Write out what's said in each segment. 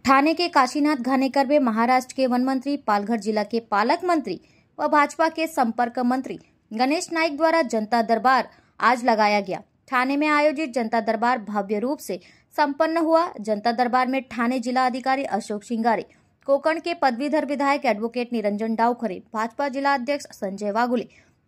ठाणे के काशीनाथ घानेकर में महाराष्ट्र के वन मंत्री, पालघर जिला के पालक मंत्री व भाजपा के संपर्क मंत्री गणेश नाइक द्वारा जनता दरबार आज लगाया गया। ठाणे में आयोजित जनता दरबार भव्य रूप से संपन्न हुआ। जनता दरबार में ठाणे जिला अधिकारी अशोक शिंगारे, कोकण के पदवीधर विधायक एडवोकेट निरंजन डावखरे, भाजपा जिला अध्यक्ष संजय वागुले,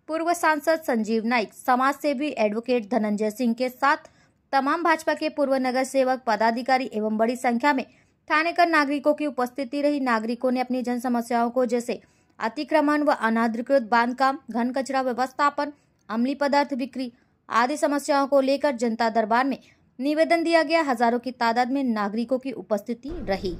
पूर्व सांसद संजीव नाइक, समाज सेवी एडवोकेट धनंजय सिंह के साथ तमाम भाजपा के पूर्व नगर सेवक, पदाधिकारी एवं बड़ी संख्या में ठाणेकर नागरिकों की उपस्थिति रही। नागरिकों ने अपनी जन समस्याओं को जैसे अतिक्रमण व अनाधिकृत बांधकाम, घन कचरा व्यवस्थापन, अम्लीय पदार्थ बिक्री आदि समस्याओं को लेकर जनता दरबार में निवेदन दिया गया। हजारों की तादाद में नागरिकों की उपस्थिति रही।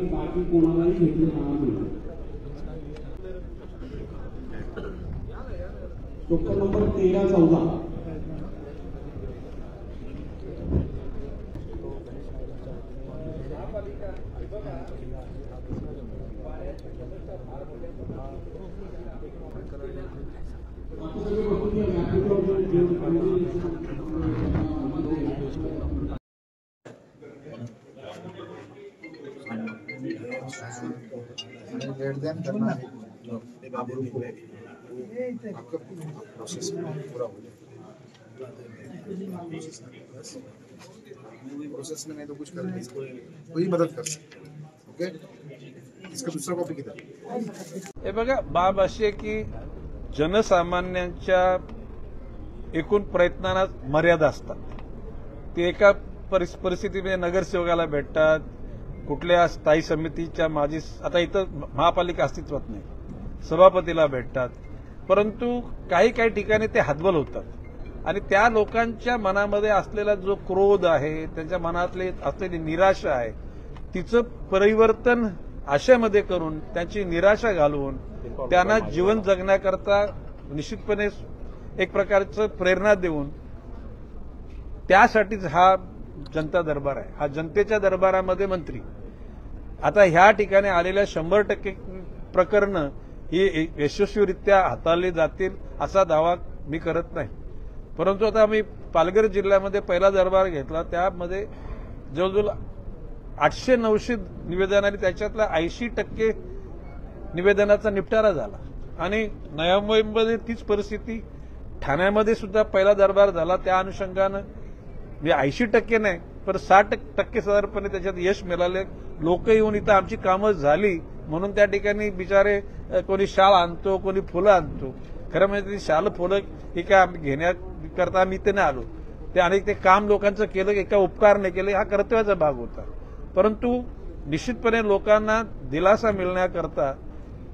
बाकी कोणालाही घेतलं नाही। टोकन नंबर 13-14 प्रोसेस में नहीं तो कुछ कर नहीं, कोई मदद कर सकते। ओके, इसका दूसरा कॉपी किधर? हे बघा, बाब अशी आहे की जनसामान्यांच्या एकूण प्रयत्नांना मर्यादा असतात। ते एका परिस्थितीमध्ये नगरसेवकाला भेटतात, कुठल्या स्थायी समितीच्या माजी, आता इथं महापालिका अस्तित्वात नाही, सभापतीला भेटतात, परंतु काही ठिकाणी ते हातबल होतात आणि त्या लोकांच्या मनामध्ये असलेला जो क्रोध आहे, त्यांच्या मनातली असलेली निराशा आहे, तिचं परिवर्तन आशेमध्ये करून, त्यांची निराशा घालवून त्यांना जीवन जगण्याकरता निश्चितपणे एक प्रकारचं प्रेरणा देऊन त्यासाठीच हा जनता दरबार आहे। हा जनतेच्या दरबारामध्ये मंत्री आता ह्या ठिकाणी आलेल्या 100% प्रकरणं ही यशस्वीरित्या हाताळली जातील असा दावा मी करत नाही, परंतु आता आम्ही पालघर जिल्ह्यामध्ये पहिला दरबार घेतला, त्यामध्ये जवळजवळ 800-900 निवेदनांनी त्याच्यातला 80% निवेदनाचा निपटारा झाला आणि नवी मुंबईमध्ये तीच परिस्थिती, ठाण्यामध्ये सुद्धा पहिला दरबार झाला, त्या अनुषंगानं 80% नाही पण 60% साधारणपणे त्याच्यात यश मिळाले। लोक येऊन इथं आमची कामं झाली म्हणून त्या ठिकाणी बिचारे कोणी शाल आणतो, कोणी फुलं आणतो। खरं म्हणजे ती शाल फुलं हे काय आम्ही घेण्याकरता आम्ही इथे नाही आलो, ते अनेक ते काम लोकांचं केलं, एका उपकार नाही केले, हा कर्तव्याचा भाग होता, परंतु निश्चितपणे लोकांना दिलासा मिळण्याकरता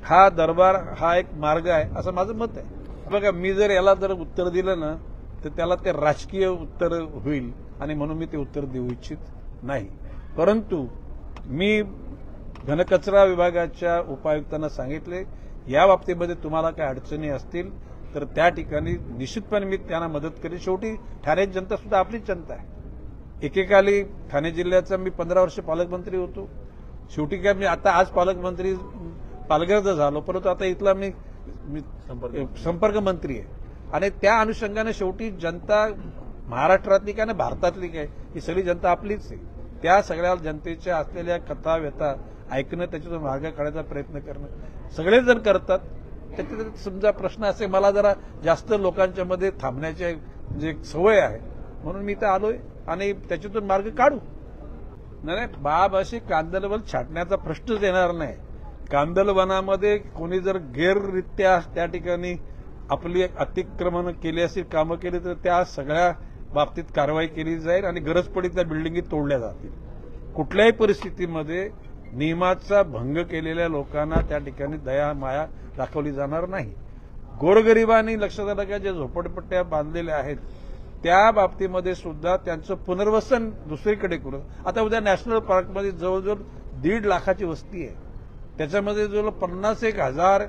हा दरबार हा एक मार्ग आहे असं माझं मत आहे। बघा, मी जर याला जर उत्तर दिलं ना तर त्याला ते राजकीय उत्तर होईल आणि म्हणून मी ते उत्तर देऊ इच्छित नाही, परंतु मी घनकचरा विभागाच्या उपायुक्तांना सांगितले या बाबतीमध्ये तुम्हाला काही अडचणी असतील तर त्या ठिकाणी निश्चितपणे मी त्यांना मदत करेन। शेवटी ठाण्याची जनता सुद्धा आपलीच जनता आहे। एकेकाली ठाणे जिल्ह्याचा मी 15 वर्ष पालकमंत्री होतो, शेवटी काय मी आता आज पालकमंत्री पालघरचा झालो, परंतु आता इथला मी संपर्क मंत्री आहे. आणि त्या अनुषंगाने शेवटी जनता महाराष्ट्रातली काय ना भारतातली काय, ही सगळी जनता आपलीच आहे. त्या सगळ्या जनतेच्या असलेल्या कथा व्यथा ऐकणं, त्याच्यातून मार्ग काढायचा प्रयत्न करणं सगळेच जण करतात. त्याच्यात समजा प्रश्न असे, मला जरा जास्त लोकांच्या मध्ये थांबण्याची म्हणजे सवय आहे, म्हणून मी इथं आलोय आणि त्याच्यातून मार्ग काढू. नाही, बाब अशी कांदलवन छाटण्याचा प्रश्नच येणार नाही. कांदलवनामध्ये कोणी जर गैररित्या त्या ठिकाणी आपली अतिक्रमण केली असेल, कामं केली, तर त्या सगळ्या बाबतीत कारवाई केली जाईल आणि गरज पडली त्या बिल्डिंगी तोडल्या जातील. कुठल्याही परिस्थितीमध्ये नियमाचा भंग केलेल्या लोकांना त्या ठिकाणी दया माया दाखवली जाणार नाही. गोरगरिबांनी लक्षात आलं का, ज्या झोपडपट्ट्या बांधलेल्या आहेत त्या बाबतीमध्ये सुद्धा त्यांचं पुनर्वसन दुसरीकडे करू. आता उद्या नॅशनल पार्कमध्ये जवळजवळ 1.5 लाखाची वस्ती आहे. त्याच्यामध्ये जवळ 51,000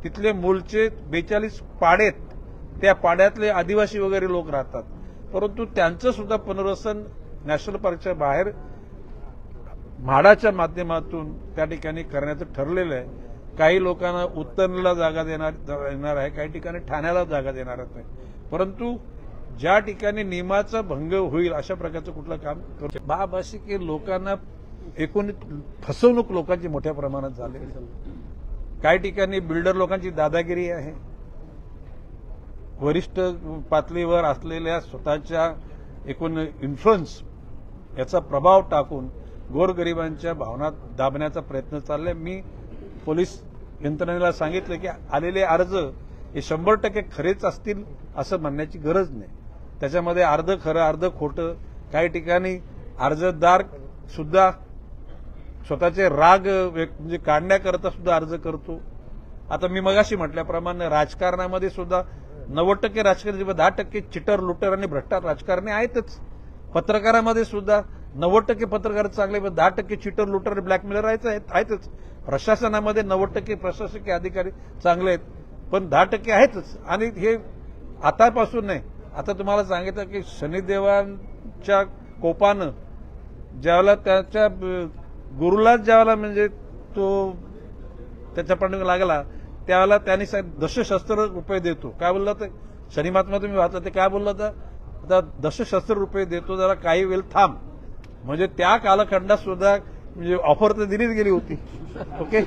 तिथले मूलचे 42 पाडेत, त्या पाड्यातले आदिवासी वगैरे लोक राहतात. परंतु त्यांचं सुद्धा पुनर्वसन नॅशनल पार्कच्या बाहेर म्हाडाच्या माध्यमातून त्या ठिकाणी करण्याचं ठरलेलं आहे. काही लोकांना उत्तरला जागा देणार आहे, काही ठिकाणी ठाण्याला जागा देणार आहे. परंतु ज्या ठिकाणी नियमाचा भंग होईल अशा प्रकारचं कुठलं काम करू. बाब अशी की लोकांना एकूण फसवणूक लोकांची मोठ्या प्रमाणात झाली. काही ठिकाणी बिल्डर लोकांची दादागिरी आहे. वरिष्ठ पातळीवर असलेल्या स्वतःच्या एकूण इन्फ्लुएन्स याचा प्रभाव टाकून गोरगरिबांच्या भावना दाबण्याचा प्रयत्न चाललाय. मी पोलीस यंत्रणेला सांगितलं की आलेले अर्ज हे 100% खरेच असतील असं म्हणण्याची गरज नाही. त्याच्यामध्ये अर्ध खरं अर्ध खोटं, काही ठिकाणी अर्जदार सुद्धा स्वतःचे राग म्हणजे काढण्याकरता सुद्धा अर्ज करतो. आता मी मगाशी म्हटल्याप्रमाणे राजकारणामध्ये सुद्धा 90% राजकारणी, 10% चिटर लुटर आणि भ्रष्टाचार राजकारणी आहेतच. पत्रकारामध्ये सुद्धा 90% पत्रकार चांगले, 10% चिटर लुटर आणि ब्लॅकमेलर आहेतच. प्रशासनामध्ये 90% प्रशासकीय अधिकारी चांगले आहेत, पण 10% आहेतच. आणि हे आतापासून नाही, आता तुम्हाला सांगितलं की शनिदेवांच्या कोपानं ज्यावेळेला त्याच्या गुरुलाच ज्यावेळेला म्हणजे तो त्याच्या पाठीमागे लागला, त्यावेळेला त्यांनी दशशस्त्र रुपये देतो. काय बोलला ते शनी महात्मा, तुम्ही वाचलं ते काय बोलला होता, आता दशशस्त्र रुपये देतो, जरा काही वेळ थांब. म्हणजे त्या कालखंडात सुद्धा म्हणजे ऑफर तर दिलीच गेली होती. ओके,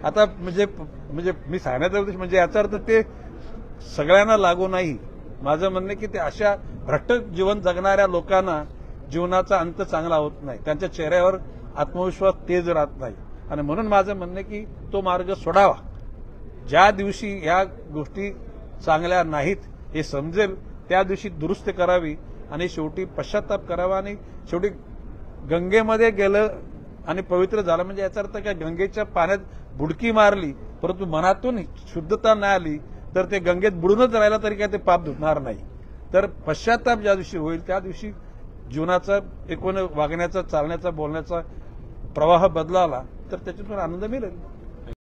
आता म्हणजे मी सांगण्याचा उद्देश म्हणजे याचा अर्थ ते सगळ्यांना लागू नाही. माझं म्हणणं की ते अशा भ्रष्ट जीवन जगणाऱ्या लोकांना जीवनाचा अंत चांगला होत नाही, त्यांच्या चेहऱ्यावर आत्मविश्वास तेज राहत नाही. आणि म्हणून माझं म्हणणं की तो मार्ग सोडावा. ज्या दिवशी या गोष्टी चांगल्या नाहीत हे समजेल त्या दिवशी दुरुस्त करावी आणि शेवटी पश्चाताप करावा. आणि शेवटी गंगेमध्ये गेलं आणि पवित्र झालं म्हणजे याचा अर्थ काय, गंगेच्या पाण्यात बुडकी मारली परंतु मनातून शुद्धता नाही आली तर ते गंगेत बुडूनच राहिला तरी काय ते पाप धुणार नाही. तर पश्चाताप ज्या दिवशी होईल त्या दिवशी जीवनाचा एकूण वागण्याचा, चालण्याचा, बोलण्याचा प्रवाह बदलाला तर त्याच्यातून आनंद मिळेल.